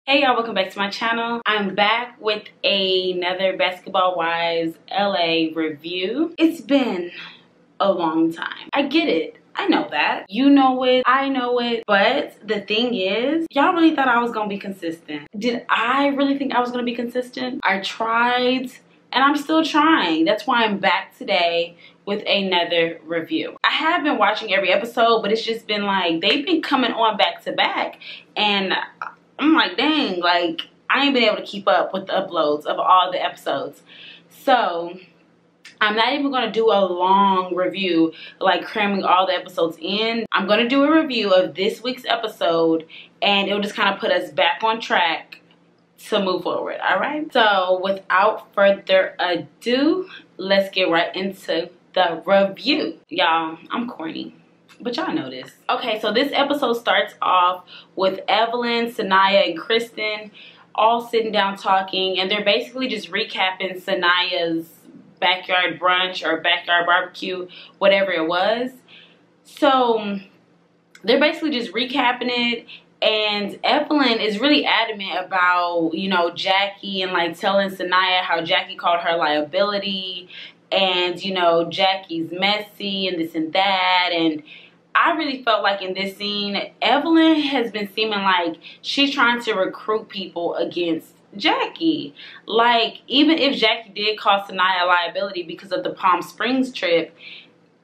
Hey y'all, welcome back to my channel. I'm back with another Basketball Wives LA review. It's been a long time. I get it. I know that. You know it. I know it. But the thing is, y'all really thought I was gonna be consistent. Did I really think I was gonna be consistent? I tried and I'm still trying. That's why I'm back today with another review. I have been watching every episode, but it's just been like, they've been coming on back to back. And I'm like, dang, like I ain't been able to keep up with the uploads of all the episodes. So I'm not even going to do a long review, like cramming all the episodes in. I'm going to do a review of this week's episode, and it'll just kind of put us back on track to move forward, all right? So without further ado, let's get right into the review. Y'all, I'm corny, but y'all know this. Okay, so this episode starts off with Evelyn, Sanaya, and Kristen all sitting down talking, and they're basically just recapping Sanaya's backyard brunch or backyard barbecue, whatever it was. So they're basically just recapping it, and Evelyn is really adamant about, you know, Jackie, and like telling Sanaya how Jackie called her liability, and you know, Jackie's messy and this and that. And I really felt like in this scene, Evelyn has been seeming like she's trying to recruit people against Jackie. Like, even if Jackie did call Sanaya a liability because of the Palm Springs trip,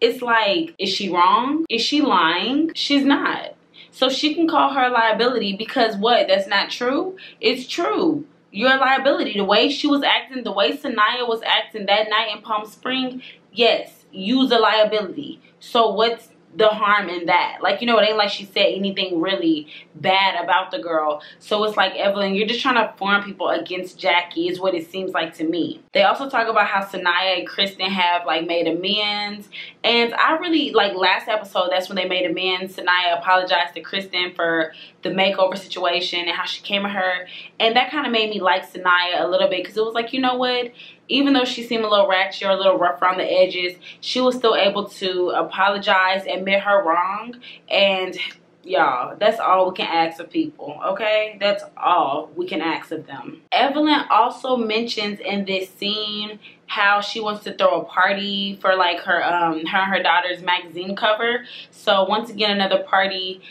it's like, is she wrong? Is she lying? She's not. So she can call her a liability because what? That's not true? It's true. You're a liability. The way she was acting, the way Sanaya was acting that night in Palm Springs, yes, you's a liability. So what's the harm in that? Like, you know, it ain't like she said anything really bad about the girl. So it's like, Evelyn, you're just trying to form people against Jackie is what it seems like to me. They also talk about how Sanaya and Kristen have like made amends, and I really like last episode, that's when they made amends. Sanaya apologized to Kristen for the makeover situation and how she came at her, and that kind of made me like Sanaya a little bit, because it was like, you know what, even though she seemed a little ratchet or a little rough around the edges, she was still able to apologize, admit her wrong. And y'all, that's all we can ask of people, okay? That's all we can ask of them. Evelyn also mentions in this scene how she wants to throw a party for like her and her daughter's magazine cover. So once again, another party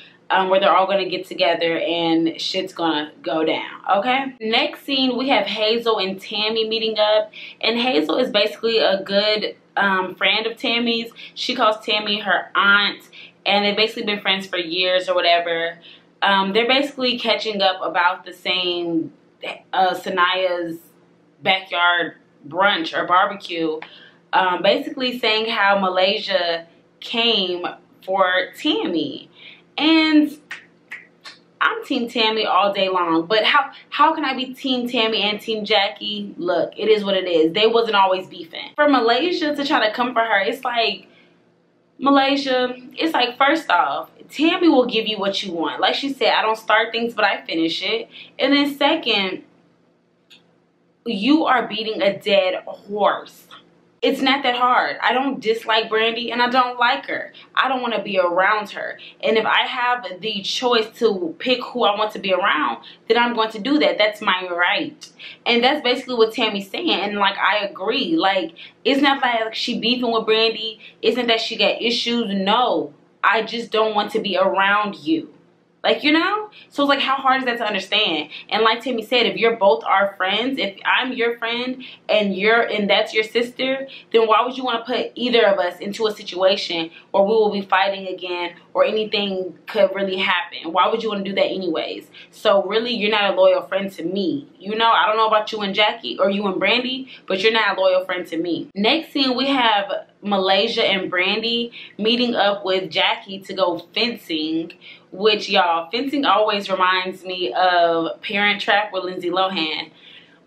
where they're all gonna get together and shit's gonna go down, okay? Next scene, we have Hazel and Tammy meeting up, and Hazel is basically a good friend of Tammy's. She calls Tammy her aunt, and they've basically been friends for years or whatever. They're basically catching up about the same Sanaya's backyard brunch or barbecue, basically saying how Malaysia came for Tammy. And I'm Team Tammy all day long, but how can I be Team Tammy and Team Jackie? Look, it is what it is. They wasn't always beefing. For Malaysia to try to come for her, it's like, Malaysia, it's like, first off, Tammy will give you what you want. Like she said, I don't start things, but I finish it. And then second, you are beating a dead horse. It's not that hard. I don't dislike Brandy, and I don't like her. I don't want to be around her. And if I have the choice to pick who I want to be around, then I'm going to do that. That's my right. And that's basically what Tammy's saying. And like, I agree. Like, it's not like she beefing with Brandy. Isn't that she got issues? No. I just don't want to be around you. Like, you know? So it's like, how hard is that to understand? And like Tammy said, if you're both our friends, if I'm your friend and that's your sister, then why would you want to put either of us into a situation where we will be fighting again or anything could really happen? Why would you want to do that anyways? So really, you're not a loyal friend to me. You know, I don't know about you and Jackie or you and Brandy, but you're not a loyal friend to me. Next scene, we have Malaysia and Brandy meeting up with Jackie to go fencing, which, y'all, fencing always reminds me of Parent Trap with Lindsay Lohan.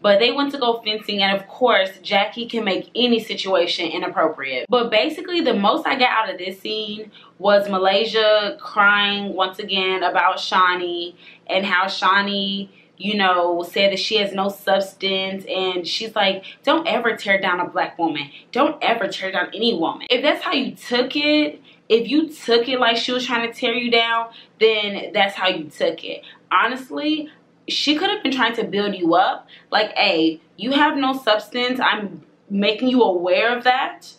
But they went to go fencing, and of course, Jackie can make any situation inappropriate. But basically, the most I got out of this scene was Malaysia crying once again about Shawnee, and how Shawnee, you know, said that she has no substance, and she's like, don't ever tear down a black woman. Don't ever tear down any woman. If that's how you took it, if you took it like she was trying to tear you down, then that's how you took it. Honestly, she could have been trying to build you up. Like, hey, you have no substance. I'm making you aware of that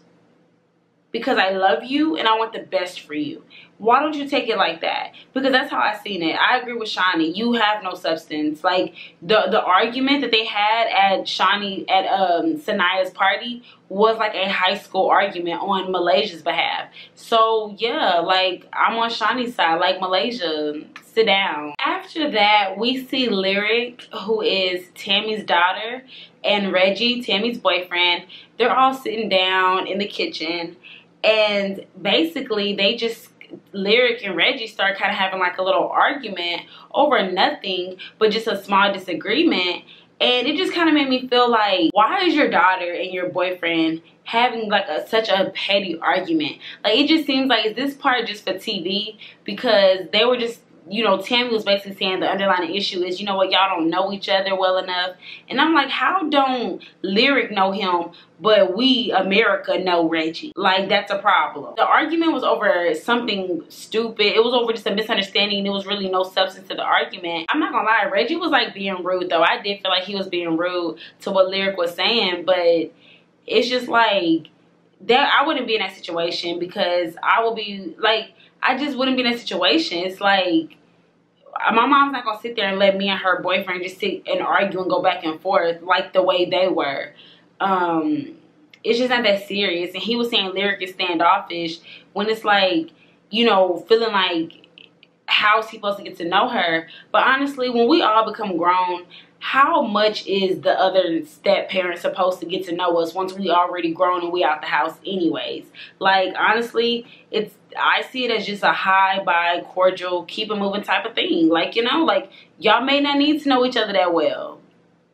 because I love you and I want the best for you. Why don't you take it like that? Because that's how I seen it. I agree with Shani. You have no substance. Like, the argument that they had at Sanaya's party was like a high school argument on Malaysia's behalf. So yeah, like, I'm on Shani's side. Like, Malaysia, sit down. After that, we see Lyric, who is Tammy's daughter, and Reggie, Tammy's boyfriend. They're all sitting down in the kitchen, and basically they just, Lyric and Reggie start kind of having like a little argument over nothing but just a small disagreement. And it just kind of made me feel like, why is your daughter and your boyfriend having like such a petty argument? Like, it just seems like, is this part just for TV? Because they were just, you know, Tammy was basically saying the underlying issue is, you know what, y'all don't know each other well enough. And I'm like, how don't Lyric know him, but we, America, know Reggie? Like, that's a problem. The argument was over something stupid. It was over just a misunderstanding. There was really no substance to the argument. I'm not gonna lie, Reggie was like being rude though. I did feel like he was being rude to what Lyric was saying, but it's just like, that I wouldn't be in that situation, because I would be like, I just wouldn't be in that situation. It's like, my mom's not gonna sit there and let me and her boyfriend just sit and argue and go back and forth like the way they were. It's just not that serious. And he was saying Lyric is standoffish, when it's like, you know, feeling like, how's he supposed to get to know her? But honestly, when we all become grown, how much is the other step parent supposed to get to know us once we already grown and we out the house anyways? Like, honestly, I see it as just a hi, bye, cordial, keep it moving type of thing. Like, you know, like, y'all may not need to know each other that well.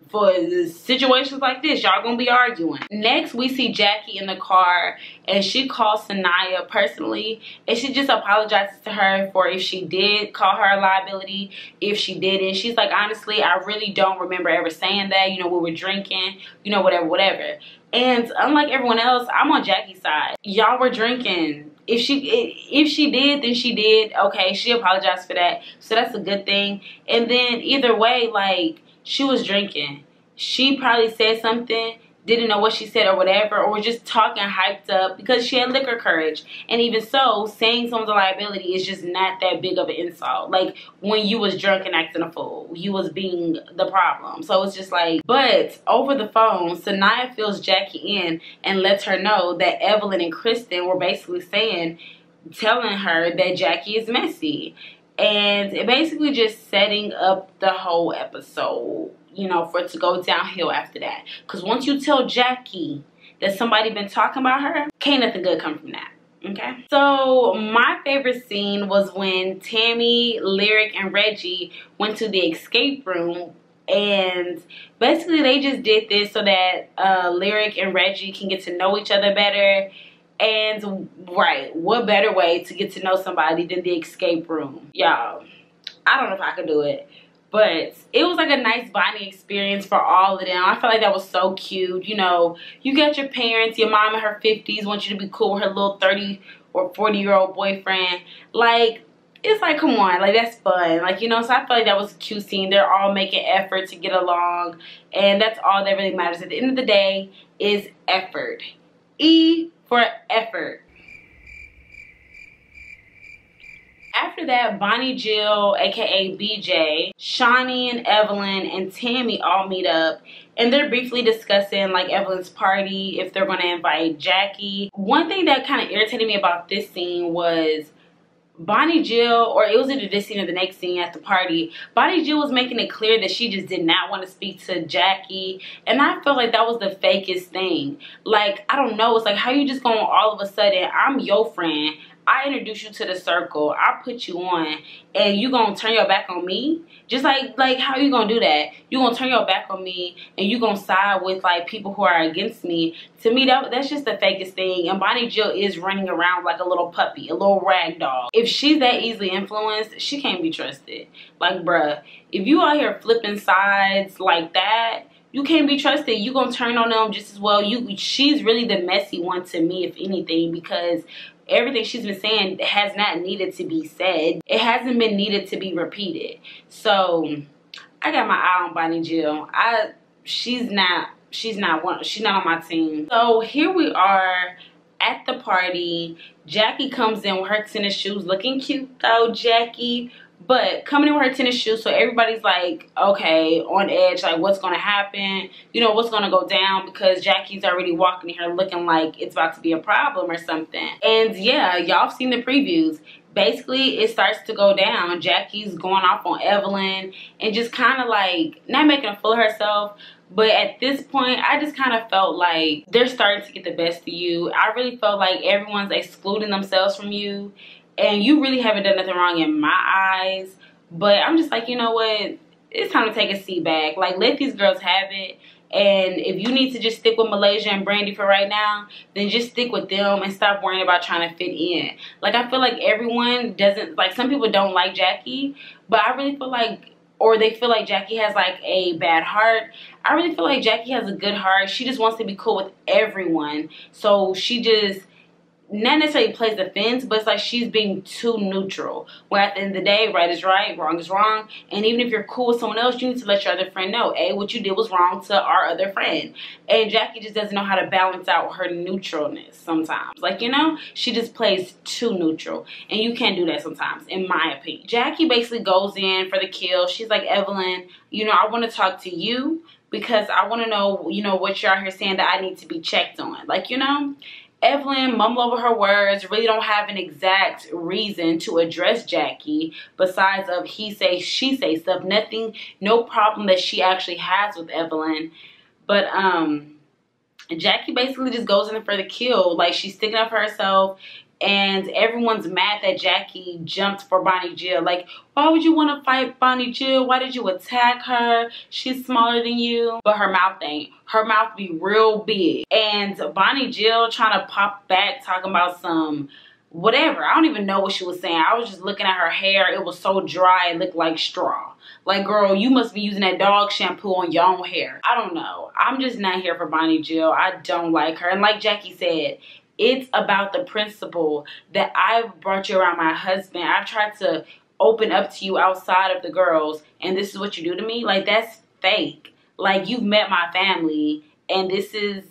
For situations like this, y'all gonna be arguing. Next, we see Jackie in the car, and she calls Sanaya personally, and she just apologizes to her for if she did call her a liability, if she didn't. She's like, honestly, I really don't remember ever saying that. You know, we were drinking, you know, whatever. And unlike everyone else, I'm on Jackie's side. Y'all were drinking. If she did, then she did. Okay, she apologized for that, so that's a good thing. And then either way, like, she was drinking. She probably said something, didn't know what she said or whatever, or was just talking hyped up because she had liquor courage. And even so, saying someone's a liability is just not that big of an insult. Like, when you was drunk and acting a fool, you was being the problem. So it's just like, but over the phone, Sanaya fills Jackie in and lets her know that Evelyn and Kristen were basically telling her that Jackie is messy. And it basically just setting up the whole episode, you know, for it to go downhill after that. Because once you tell Jackie that somebody been talking about her, can't nothing good come from that. Okay? So my favorite scene was when Tammy, Lyric, and Reggie went to the escape room. And basically they just did this so that Lyric and Reggie can get to know each other better. And right, what better way to get to know somebody than the escape room? Y'all, I don't know if I could do it, but it was like a nice bonding experience for all of them. I felt like that was so cute. You know, you got your parents, your mom in her 50s wants you to be cool with her little 30 or 40-year-old boyfriend. Like, it's like, come on, like, that's fun. Like, you know, so I felt like that was a cute scene. They're all making effort to get along, and that's all that really matters at the end of the day is effort. E for effort. After that, Bonnie Jill, aka BJ, Shawnee and Evelyn and Tammy all meet up, and they're briefly discussing like Evelyn's party, if they're going to invite Jackie. One thing that kind of irritated me about this scene was Bonnie Jill, or it was either this scene or the next scene at the party, Bonnie Jill was making it clear that she just did not want to speak to Jackie. And I felt like that was the fakest thing. Like, I don't know. It's like, how you just going all of a sudden, I'm your friend. I introduced you to the circle. I put you on, and you gonna turn your back on me? Just like how you gonna do that? You gonna turn your back on me, and you gonna side with like people who are against me? To me, that's just the fakest thing. And Bonnie Jill is running around like a little puppy, a little rag doll. If she's that easily influenced, she can't be trusted. Like, bruh, if you out here flipping sides like that, you can't be trusted. You gonna turn on them just as well. She's really the messy one to me, if anything, because everything she's been saying has not needed to be said. It hasn't been needed to be repeated. So I got my eye on Bonnie Jill. She's not on my team. So here we are at the party. Jackie comes in with her tennis shoes, looking cute though, Jackie. But coming in with her tennis shoes, so everybody's like, okay, on edge, like what's gonna happen? You know, what's gonna go down, because Jackie's already walking in here looking like it's about to be a problem or something. And yeah, y'all have seen the previews. Basically, it starts to go down. Jackie's going off on Evelyn and just kind of like, not making a fool of herself, but at this point, I just kind of felt like they're starting to get the best of you. I really felt like everyone's excluding themselves from you, and you really haven't done nothing wrong in my eyes. But I'm just like, you know what? It's time to take a seat back. Like, let these girls have it. And if you need to just stick with Malaysia and Brandy for right now, then just stick with them and stop worrying about trying to fit in. Like, I feel like everyone doesn't, like, some people don't like Jackie, but I really feel like, or they feel like Jackie has like a bad heart. I really feel like Jackie has a good heart. She just wants to be cool with everyone. So she just, not necessarily plays the fence, but it's like she's being too neutral. Where at the end of the day, right is right, wrong is wrong. And even if you're cool with someone else, you need to let your other friend know, hey, what you did was wrong to our other friend. And Jackie just doesn't know how to balance out her neutralness sometimes. Like, you know, she just plays too neutral. And you can't do that sometimes, in my opinion. Jackie basically goes in for the kill. She's like, Evelyn, you know, I want to talk to you because I want to know, you know, what you're out here saying that I need to be checked on. Like, you know, Evelyn mumble over her words, really don't have an exact reason to address Jackie besides of he say, she say stuff. Nothing, no problem that she actually has with Evelyn. But Jackie basically just goes in for the kill. Like, she's sticking up for herself. And everyone's mad that Jackie jumped for Bonnie Jill. Like, why would you want to fight Bonnie Jill? Why did you attack her? She's smaller than you. But her mouth ain't. Her mouth be real big. And Bonnie Jill trying to pop back talking about some whatever. I don't even know what she was saying. I was just looking at her hair. It was so dry. It looked like straw. Like, girl, you must be using that dog shampoo on your own hair. I don't know. I'm just not here for Bonnie Jill. I don't like her. And like Jackie said, it's about the principle that I've brought you around my husband. I've tried to open up to you outside of the girls, and this is what you do to me? Like, that's fake. Like, you've met my family, and this is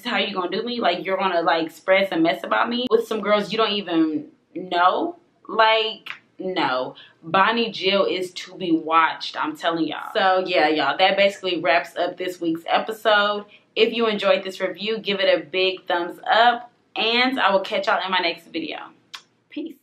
how you're gonna do me? Like, you're gonna, like, spread some mess about me with some girls you don't even know? Like, no. Bonnie Jill is to be watched, I'm telling y'all. So, yeah, y'all, that basically wraps up this week's episode. If you enjoyed this review, give it a big thumbs up. And I will catch y'all in my next video. Peace.